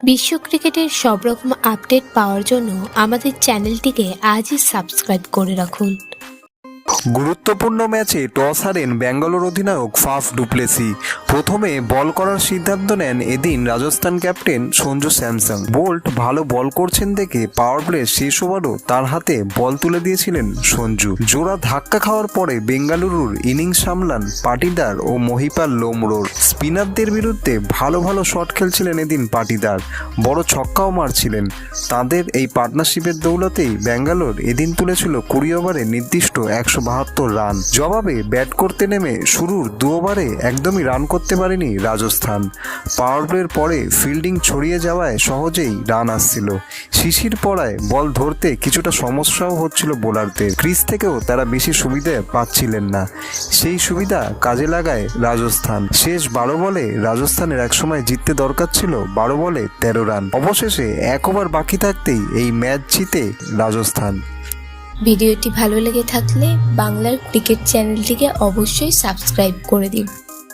বিশ্ব ক্রিকেটের সব রকম আপডেট পাওয়ার জন্য আমাদের চ্যানেলটিকে আজই সাবস্ক্রাইব করে রাখুন। গুরুত্বপূর্ণ ম্যাচে টস হারেন ব্যাঙ্গালোর অধিনায়ক ফাফ ডুপ্লেসি। প্রথমে বল করার সিদ্ধান্ত নেন এদিন রাজস্থান ক্যাপ্টেন সঞ্জু স্যামসন। বোল্ট ভালো বল করছেন দেখে পাওয়ার প্লে শেষ ওভারও তার হাতে বল তুলে দিয়েছিলেন সঞ্জু। জোড়া ধাক্কা খাওয়ার পরে বেঙ্গালুরুর ইনিংস সামলান পাটিদার ও মহিপাল লোমরোর। স্পিনারদের বিরুদ্ধে ভালো ভালো শট খেলছিলেন এদিন পাটিদার, বড় ছক্কাও মারছিলেন। তাদের এই পার্টনারশিপের দৌলতেই ব্যাঙ্গালোর এদিন তুলেছিল 20 ওভারে নির্দিষ্ট 172 রান। জবাবে ব্যাট করতে নেমে শুরুর 2 ওভারে একদমই রান করতে পারেনি রাজস্থান। পাওয়ার প্লের পরে ফিল্ডিং ছড়িয়ে যাওয়ায় সহজেই রান আসছিল। শিশির পড়ায় বল ধরতে কিছুটা সমস্যাও হচ্ছিল বোলারদের। ক্রিজ থেকেও তারা বেশি সুবিধা পাচ্ছিলেন না। সেই সুবিধা কাজে লাগায় রাজস্থান। শেষ 12 বলে রাজস্থানের একসময় জিততে দরকার ছিল 12 বলে 13 রান। অবশেষে 1 ওভার বাকি থাকতেই এই ম্যাচ জিতে রাজস্থান। ভিডিওটি ভালো লেগে থাকলে বাংলার ক্রিকেট চ্যানেলটিকে অবশ্যই সাবস্ক্রাইব করে দিন।